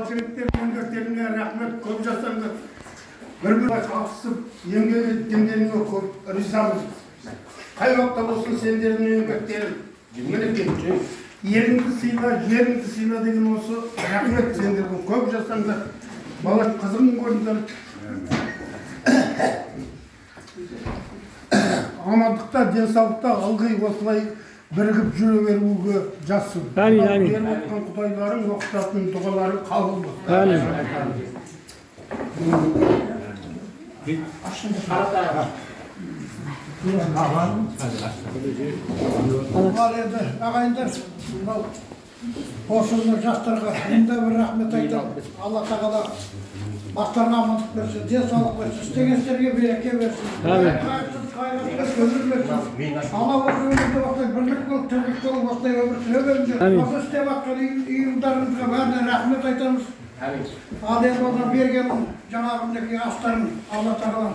Еңбектеріңе рахмет, көп жасаңдар. Бір-біріне қатысып, еңбек еткендеріңе көп ризамыз. Қай уақытта болсын сендердің еңбектерің. Мінекей, еліңді сыйла, жеріңді сыйла деген осы рахмет сендерге көп жасаңдар. Бала қызығын көріңдер. Амандықта, денсаулықта ылғи осылай бірігіп жүре беруге жазсын. Әмин. Беріп отқан құдайларың, оқытатын дұғаларың қабыл болсын. Ағайындар, осы жастарға енді бір рахмет айтамын. Алла тағала бақтарға амандық берсін, денсаулық берсін, істеген істерге береке берсін. Қайырсыз, қайырсыз өмір берсін. Алла осы өмірде осылай бірлік болып, тірлік болып, осылай өмір сүре беріңдер. Осы істеп жатқан ұйымдарыңызға бәріне рахмет айтамыз. Ал енді одан берген жаңағы мінекей астарын Алла тағала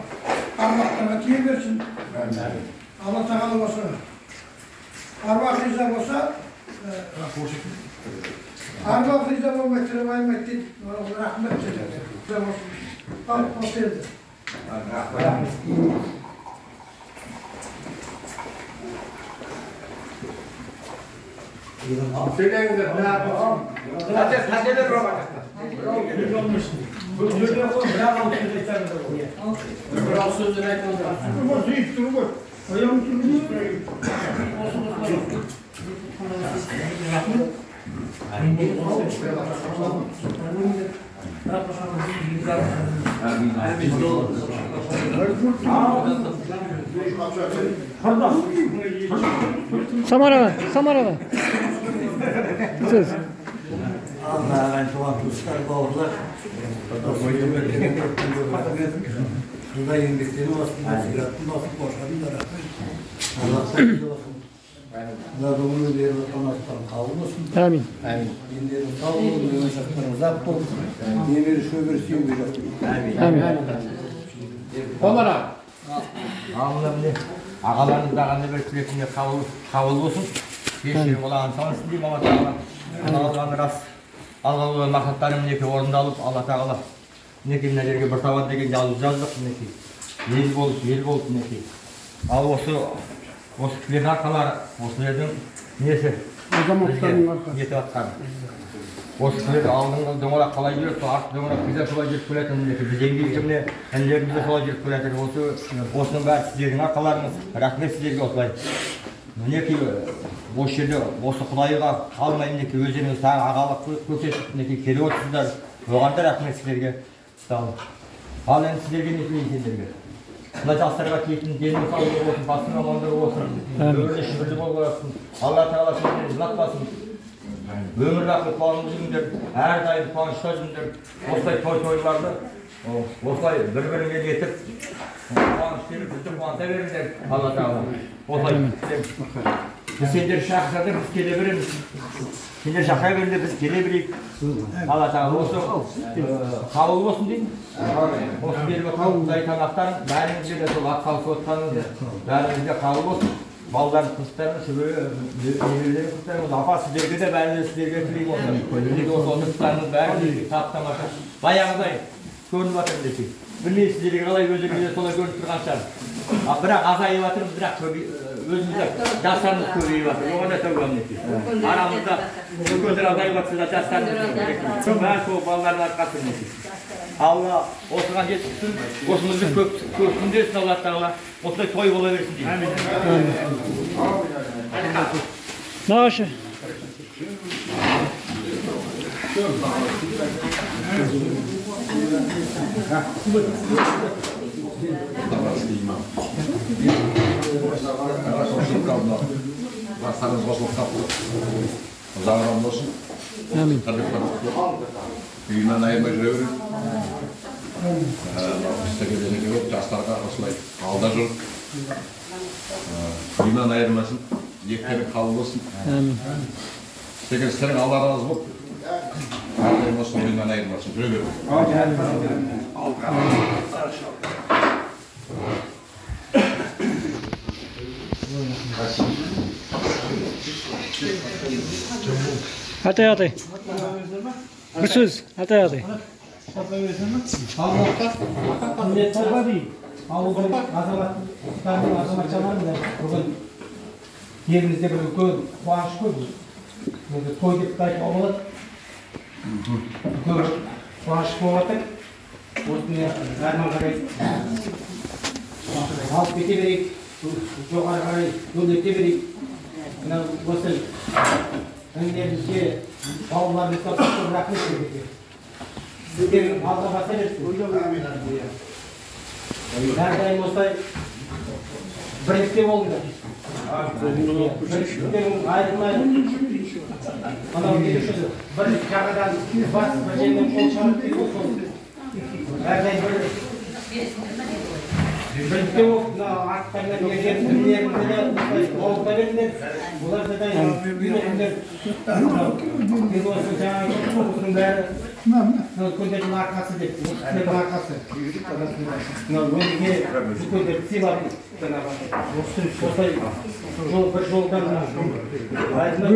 арбақтарға тие берсін. Алла тағала осы арбақ риза болса, арбақ риза болмай тіреп аймайды дейді. Рахмет сіздерге. Ал осы енді. Söyleyіңіздер, қателер бар. Бұл жерде қой, бірақ алып сөздер бір ал сөздер айтыңыздар. Бұл зейіп тұру ғой. Аяғын тұру Самараға. Söz. Allah'ın tuğan kuşlar bağırlar. Burada yemeklerini aslında sigaratını alıp boşadın da rahmet. Allah'tan iyi olsun. Radımını bir vatandaştan kavurmasın. Amin. Dinlerin sağ olun, yumuşaklarına zapt olun. Yemeri şöbür suyun bir yok. Amin. Onlara. Ağalarınız dağında bir sürekinde kavul olsun. Geçirim olan sanırsın diyeyim ama Teala. Allah'ın rast. Allah'ın makatlarım neki orundalıp Allah Teala. Neki nelerge bir tavan degen yazdık neki. Yel bolup neki. Al осы кілер арқалары, осылардың несі? Неті атқан. Осы кілер алдыңғы дөңгелек қалай жүріп, арты дөңгелек бізде солай жүріп келетін несі. Біз еңбегімде әнелерімізде солай жүріп келетін. Осының бәрі сіздердің арқаларыңыз. Рахмет сіздерге осылай. Мінекей осы жерде осы Құдайға қалмай мінекей өздеріңіз тағы ағалық көрсетіп мінекей келіп отырсыздар. Оған да рахмет сіздерге. Ал енді сіздерге не тілейін сендерге? Мына жастарға тиетін денің саулығы болсын, басың амандығы болсын, өмірде шүбірлі болсын, Алла Тағала сендерді жылатпасын. Өмір бақи қуанышта жүріңдер, әрдайым қуанышта жүріңдер. Осылай той-тойларды, осылай бір-біріңе жетіп, қуаныш беріп, бізді қуанта беріңдер, Алла Тағала. Осылай біз сендер шақырсаңдар, біз келе береміз. Сендер шақыра беріңдер, біз келе берейік. Алла Тағала осы қабыл болсын деймін. Осы беріп отқан Құдай танақтарын бәріңізге де сол атқалысып отқаныңыз бәріңізге қабыл болсын. Балдардың қызықтарының шөберелерінің қызықтарының апа сіздерге де бәріңізге сіздерге тілеймін осы. Сіздерге осы отырыстарыңыз бәріңізге тап-тамаша баяғыдай көрініп жатыр десей. Білмейсіз сіздерге қалай өздеріңізге де солай көрініп тұрған шығар. Бірақ азайып жатырмыз, бірақ өзімізде жастарымыз көбейіп жатыр. Оған да тәубе мінекей. Арамызда үлкендер азайып жатса да жастарымыз бәрі сол балалардың арқасы мінекей. Алла осыған жеткізсін, осымызды көпсін десін Алла Тағала. Осылай той бола берсін деймін. Нағашы. Жастарыңыз қосылып қапты. Ұзағынан болсын. Әмин. Үйінен айырмай жүре береді. Істеге денеге көп жастарға осылай алда жүріп. Үйінен айырмасын. Ектерің қабыл болсын. Әмин. Істеген істерің Алла разы болып. Әрдайым осы үйінен айырмасын. Жүре береді. Атай. Bir söz Altay ağabey. Ауылдың азаматтарының азаматшалары да бүгін елімізде бір үлкен қуаныш қой бұл. Енді той деп те айтуға болады. Үлкен қуаныш болып жатыр. Осыны арман қарай алып кете берейік, жоғары қарай өрлете берейік. Мына осы інілерімізге, балаларымызға көп рахмет берейік. Сіздердің алға баса берсін. Әрдайым осылай бірlikte болыңдар. Бірlikтерің айырылмайды. Анау келуші бір жағадан бас бір жерден қол шығарып дейді ғой. Әрдайым бірlikте болып, арттарынан келген інілеріңді де осылай олықта беріңдер. Оларды да үйретіңдер. Мен осы жаңағы осының бәрі үлкендердің арқасы деп, кісілердің арқасы. Өнеге үлкендерді сыйлап, осылай бір жолдан айдына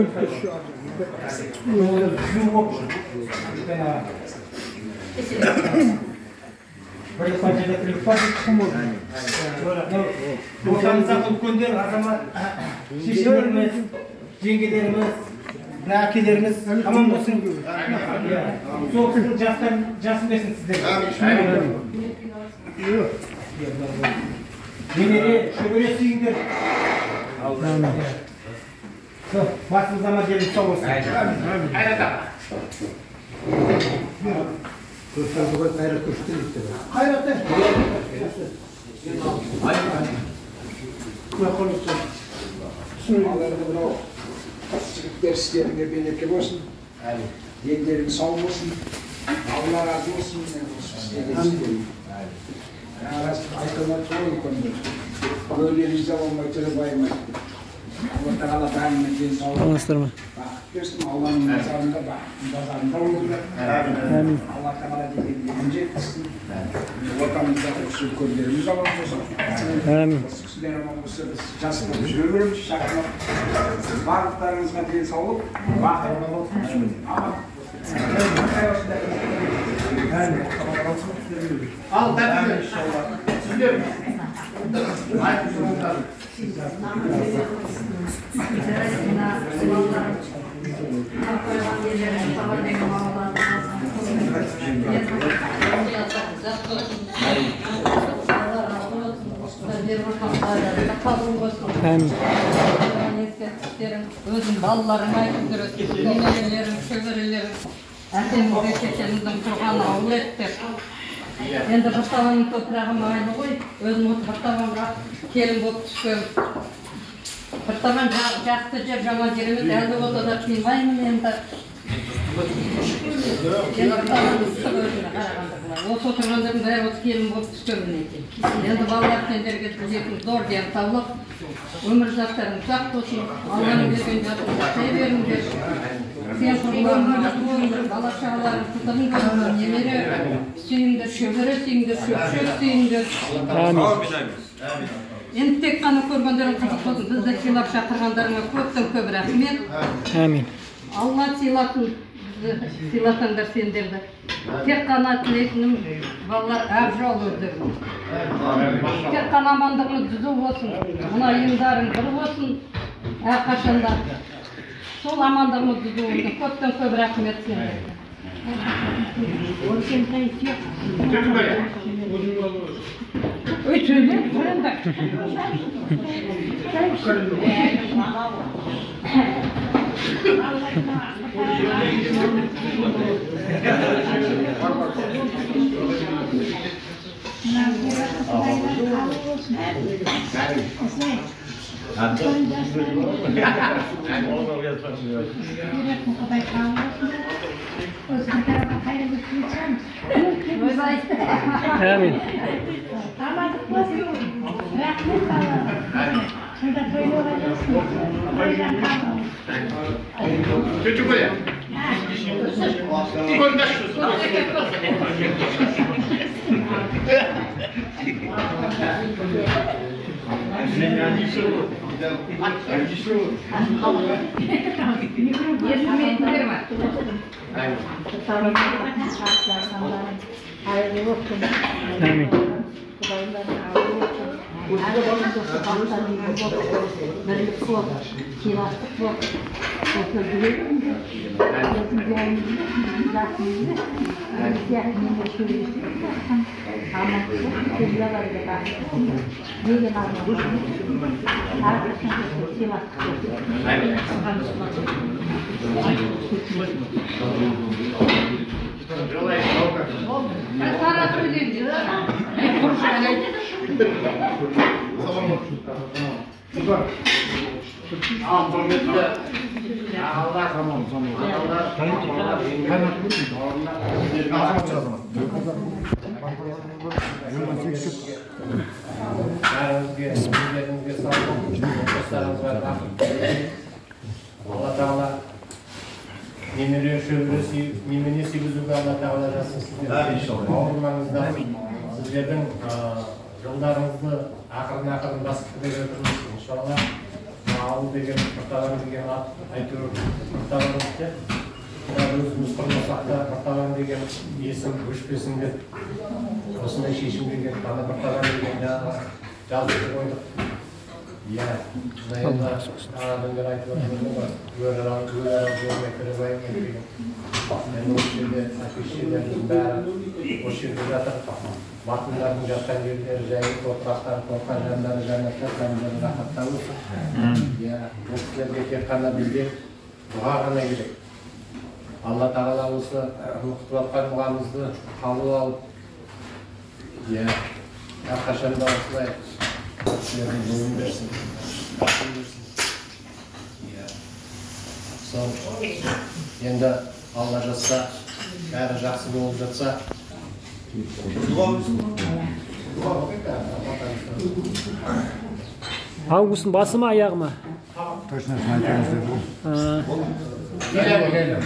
жүзу болып, бір қаншада кіріп бар. Ортамыздағы үлкендер, азамат, шешелеріміз, жеңгелеріміз, әкелеріміз аман болсын. Сол кісінің жасын берсін сіздерге. Немере, шөбере сүйіңдер. Басыңыз аман жеріңіз сау болсын. Derslerine bereket olsun. Yerlerin sağ olsun. Allah razı olsun. Aykırılar çoğu konuda. Böyle rizal olmak üzere bayılmak. Allah Teala daimle sağ olsun. Anastırma. Allah'ın mezarında bak. Mezarında olurlar. Allah Teala dediğince etsin. Vatanımızda usul kodlarımız alan olsun. Amin. Sizler aman olsun. Casımız ömürümüz şartlar. Varlıklarınızga değil sağlık. Vakıflar olsun. Aman. Al tabii inşallah. Sizler mi? Haydi sorunlar. Amin. Özüm ballarıma aytırır, nemelerim, şöberelerim, әкемізге шешеміздің тұрған ауыл еттер. Енді бір табанның топырағым айлы ғой, өзім осы бір табанға келін болып түскем. Бір табан жақсы жер, жаман жеріміз әлі болса да қимаймын енді. Енді бір табанның ыстық өзіне қарағанда бұлай. Осы отырғандардың бәрі осы келін болып түскенмін екен. Енді балалар сендерге тілейтін зор денсаулық, өмір жастарың ұзақ болсын, Алланың берген жасын жасай беріңдер. Sen kurbanlarına doğrudur, bala-şağların tutanın gözünden nemere suyundur, şöbere suyundur, şöpşök suyundur. Енді тек қана көргендерің қызық болсын, бізді сыйлап шақырғандарыңа көптен көп рахмет. Amin. Алла сыйласаңдар сендерді. Тек қана тілейтінім балалар әбжол өздерің. Тек қана амандығыңыз түзу болсын, мына ұйымдарың бір болсын, әрқашанда. Сол амандығымыз түзу болсын, көптен көп рахмет сендерге. Ой, söyle, söyle. Amin. Çocuklar. Естімейтіндер ма? Amin. Birlik bo'lib, kevaslik bo'lib, Sana söyleyeyim. Allah Teala nemeler şöhresi, nemeni sevizüge Allah Teala yazsın sizlerden. Ağırmanızdan sizlerden yollarınızı akırın basıp götürürüz inşallah. Ağıl degen, Kırtalan degen aytıyor Kırtalan'da. Özümüz kurmasak da Kırtalan degen isim göçpesin dep osындай шешімге келіп ана Kırtalan degen жазып қойдық. Иә, енді адамдар айтып отырған бар. Өрара жолмай кіріп айырмай деген. Енді осы жерде әке-шешелердің бәрі осы жерде жатыр. Марқұмдардың жатқан жерлері жай топырақтары, топқан жандары жәннатта, жандары рахатта болсын. Иә, бұл кісілерге тек қана бізде дұға ғана керек. Алла Тағала осы оқытып жатқан дұғамызды қабыл алып, иә, әрқашанда осылай кісілердің жолын берсін, бақытын берсін. Иә. Сол енді Алла жазса, бәрі жақсы болып жатса, Августың басы ма, аяғы ма? Точно айтамыз деп. Келем.